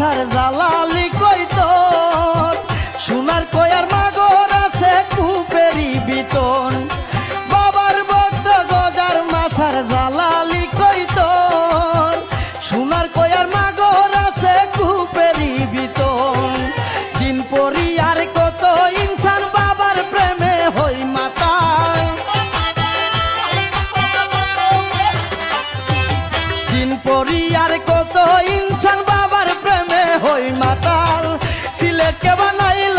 মাথার জালালি কইতো সোনার কয়ার মাগর আছে কূপেরই বিতন বাবার ভক্ত গজার মাথার জালালি কইতো সোনার কয়ার মাগর আছে কূপেরই বিতন জিন পরি আর কত ইনসান বাবার প্রেমে হই মাতাল জিন পরি আর কত ইনসান বাবার প্রেমে হই মাতাল সিলেটকে বানাইল